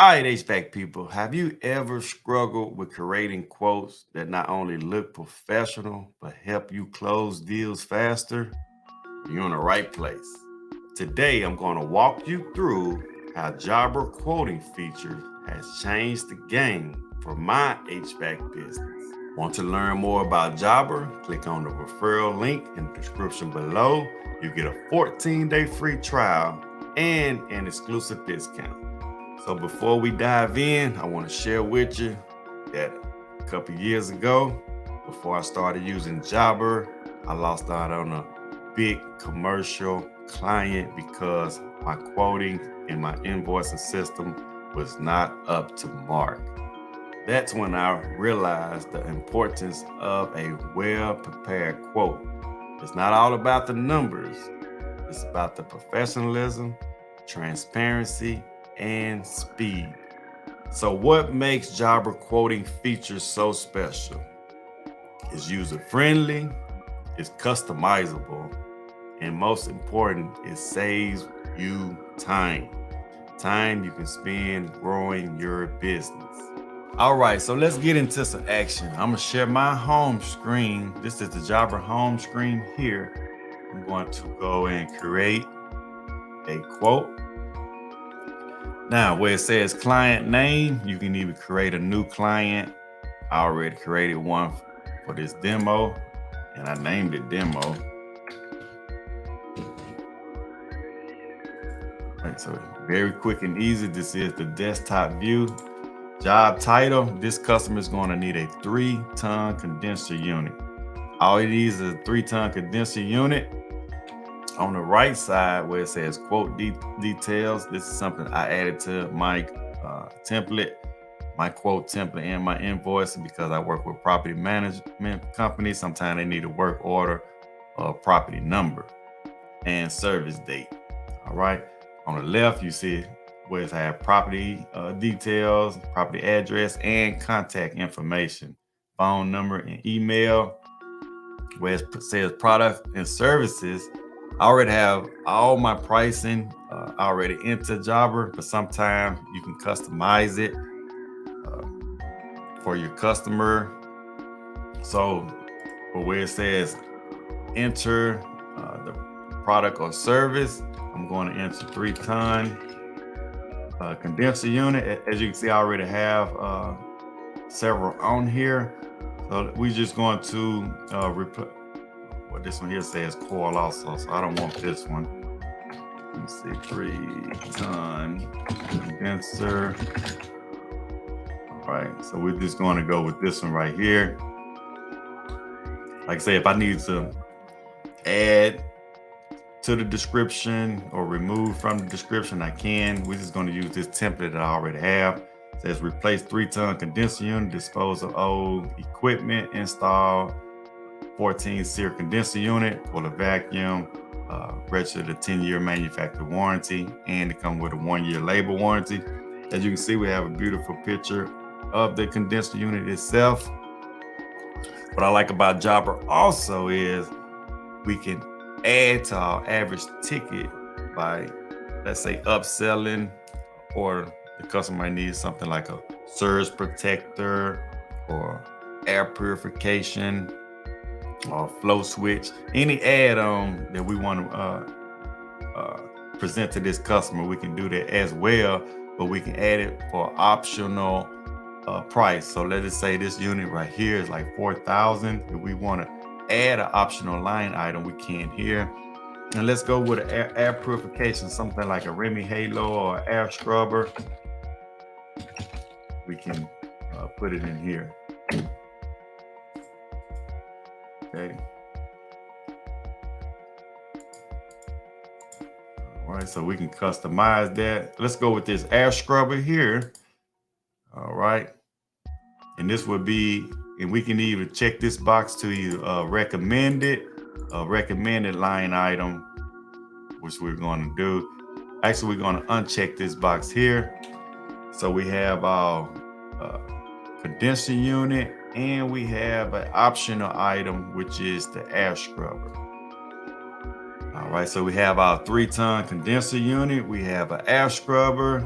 All right, HVAC people, have you ever struggled with creating quotes that not only look professional, but help you close deals faster? You're in the right place. Today, I'm going to walk you through how Jobber quoting feature has changed the game for my HVAC business. Want to learn more about Jobber? Click on the referral link in the description below. You get a 14-day free trial and an exclusive discount. So before we dive in, I want to share with you that a couple years ago, before I started using Jobber, I lost out on a big commercial client because my quoting and my invoicing system was not up to mark. That's when I realized the importance of a well-prepared quote. It's not all about the numbers. It's about the professionalism, transparency, and speed. So what makes Jobber quoting features so special? It's user-friendly, it's customizable, and most important, it saves you time. Time you can spend growing your business. All right, so let's get into some action. I'm gonna share my home screen. This is the Jobber home screen here. I'm going to go and create a quote. Now, where it says client name, you can even create a new client. I already created one for this demo, and I named it demo. All right, so very quick and easy. This is the desktop view. Job title, this customer is going to need a 3-ton condenser unit. All it needs is a 3-ton condenser unit. On the right side where it says quote details, this is something I added to my template, my quote template and my invoicing because I work with property management companies. Sometimes they need a work order, property number, and service date. All right. On the left, you see where it has property details, property address, and contact information, phone number and email. Where it says products and services, I already have all my pricing already into Jobber, but sometimes you can customize it for your customer. So where it says enter the product or service, I'm going to enter 3-ton condenser unit. As you can see, I already have several on here. So we're just going to well, this one here says coil also, so I don't want this one. Let me see, 3-ton condenser. All right, so we're just going to go with this one right here. Like I say, if I need to add to the description or remove from the description, I can. We're just going to use this template that I already have. It says replace 3-ton condenser unit, dispose of old equipment, install 14 SEER condenser unit for the vacuum, registered a 10-year manufacturer warranty, and it comes with a 1-year labor warranty. As you can see, we have a beautiful picture of the condenser unit itself. What I like about Jobber also is we can add to our average ticket by, let's say, upselling, or the customer might need something like a surge protector or air purification or flow switch. Any add-on that we want to present to this customer, we can do that as well, but we can add it for optional price. So let us say this unit right here is like $4,000. If we want to add an optional line item, we can here. And let's go with an air purification, something like a Remy Halo or air scrubber. We can put it in here. Okay. All right, so we can customize that. Let's go with this air scrubber here. All right. And this would be, and we can even check this box to either recommended line item, which we're going to do. Actually, we're going to uncheck this box here. So we have our condenser unit, and we have an optional item, which is the air scrubber. All right, so we have our 3-ton condenser unit. We have an air scrubber.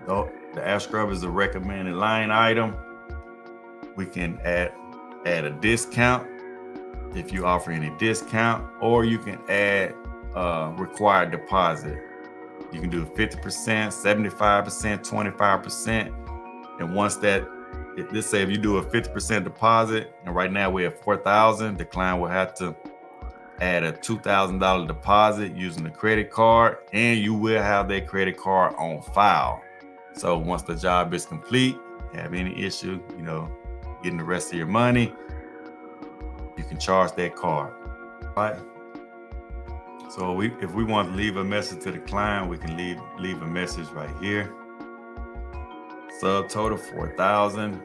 The air scrubber is a recommended line item. We can add a discount if you offer any discount, or you can add required deposit. You can do 50%, 75%, 25%. And once that, let's say if you do a 50% deposit, and right now we have 4,000, the client will have to add a $2,000 deposit using a credit card, and you will have that credit card on file. So once the job is complete, have any issue, getting the rest of your money, you can charge that card, right? So if we want to leave a message to the client, we can leave a message right here. Subtotal 4,000.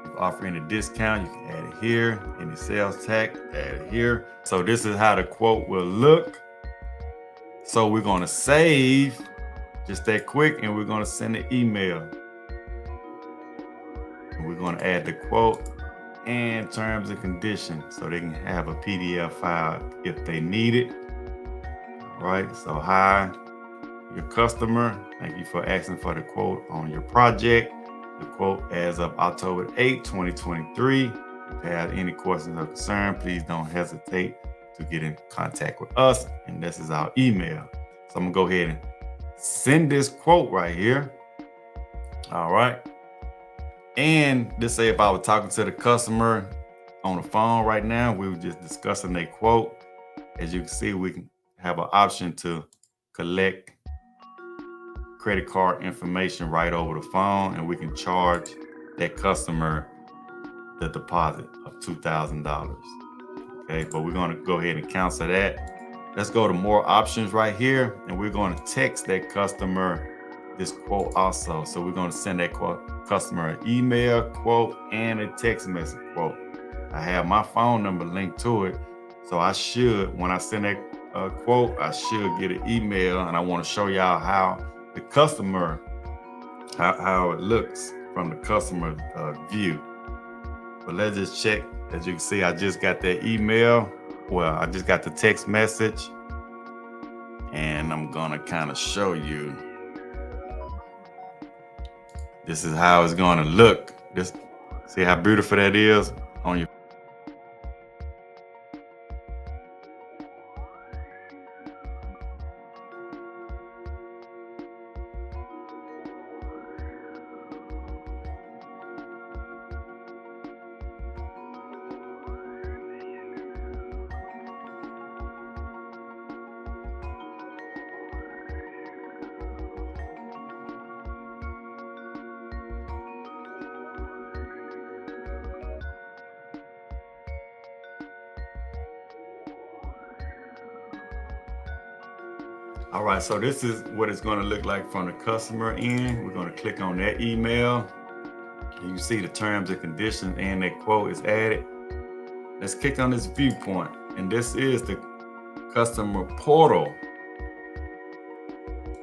If offering a discount, you can add it here. Any sales tax, add it here. So this is how the quote will look. So we're going to save just that quick, and we're going to send an email. And we're going to add the quote and terms and conditions so they can have a PDF file if they need it. All right, so hi, your customer. Thank you for asking for the quote on your project. The quote as of October 8, 2023. If you have any questions or concerns, please don't hesitate to get in contact with us. And this is our email. So I'm gonna go ahead and send this quote right here. All right. And let's say if I was talking to the customer on the phone right now, we were just discussing a quote. As you can see, we can have an option to collect credit card information right over the phone, and we can charge that customer the deposit of $2,000. Okay, but we're going to go ahead and cancel that. Let's go to more options right here, and we're going to text that customer this quote also. So we're going to send that customer an email quote and a text message quote. I have my phone number linked to it, so I should, when I send that quote, I should get an email, and I want to show y'all how the customer, how it looks from the customer view. But let's just check. As you can see, I just got that email. Well, I just got the text message, and I'm gonna kind of show you. This is how it's gonna look. See how beautiful that is on your. All right, so this is what it's going to look like from the customer end. We're going to click on that email. And you see the terms and conditions and that quote is added. Let's click on this viewpoint, and this is the customer portal.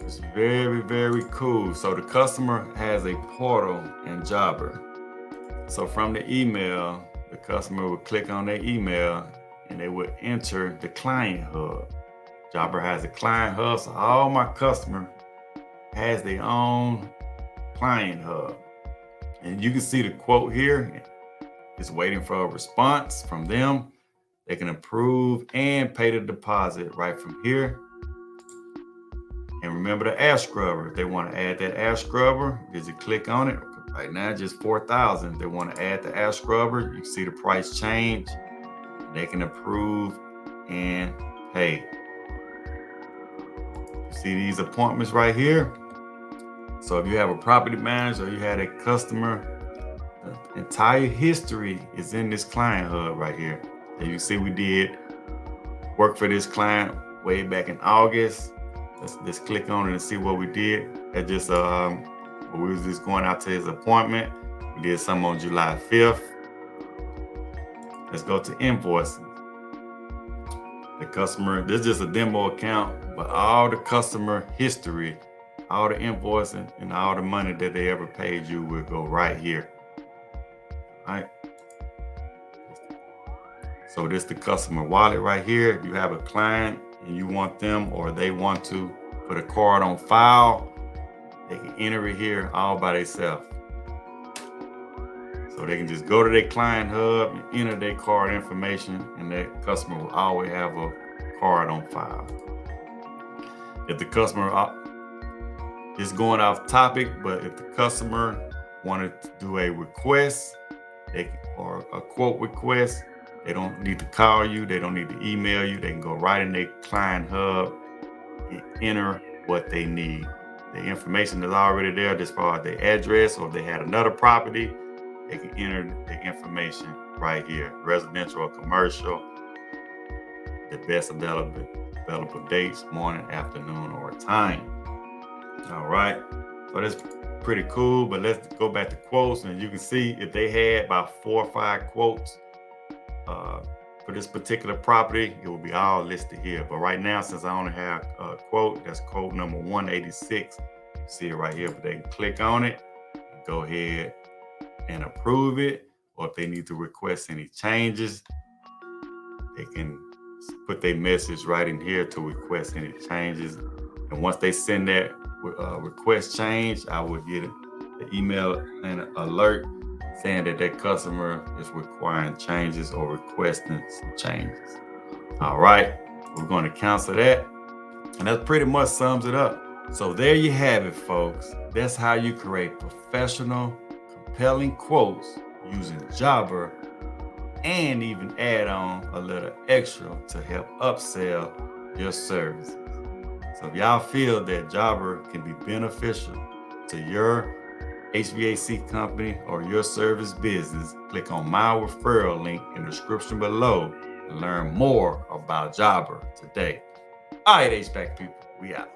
It's very, very cool. So the customer has a portal in Jobber. So from the email, the customer will click on their email and they will enter the client hub. Jobber has a client hub, so all my customer has their own client hub. And you can see the quote here. It's waiting for a response from them. They can approve and pay the deposit right from here. And remember the air scrubber. If they want to add that air scrubber, just click on it. Right now, just 4,000. They want to add the air scrubber. You can see the price change. They can approve and pay. See these appointments right here? So if you have a property manager or you had a customer, the entire history is in this client hub right here. And you see we did work for this client way back in August. Let's click on it and see what we did. That just we was just going out to his appointment. We did some on July 5th. Let's go to invoicing. The customer, this is just a demo account, but all the customer history, all the invoicing and all the money that they ever paid you will go right here. All right. So this is the customer wallet right here. If you have a client and you want them or they want to put a card on file, They can enter it here all by themselves. So they can just go to their client hub and enter their card information, and that customer will always have a card on file. If the customer is going off topic, but if the customer wanted to do a request or a quote request, they don't need to call you, they don't need to email you, they can go right in their client hub and enter what they need. The information is already there as far as their address, or if they had another property, they can enter the information right here, residential or commercial, the best available dates, morning, afternoon, or time. All right, so that's pretty cool, but let's go back to quotes, and you can see if they had about 4 or 5 quotes for this particular property, it will be all listed here. But right now, since I only have a quote, that's quote number 186, you see it right here, but they can click on it and go ahead and approve it, or if they need to request any changes, they can put their message right in here to request any changes. And once they send that request change, I will get the email and an alert saying that that customer is requiring changes or requesting some changes. All right, we're going to cancel that. And that pretty much sums it up. So there you have it, folks. That's how you create professional, compelling quotes using Jobber, and even add on a little extra to help upsell your services. So if y'all feel that Jobber can be beneficial to your HVAC company or your service business, click on my referral link in the description below and learn more about Jobber today. All right, HVAC people, we out.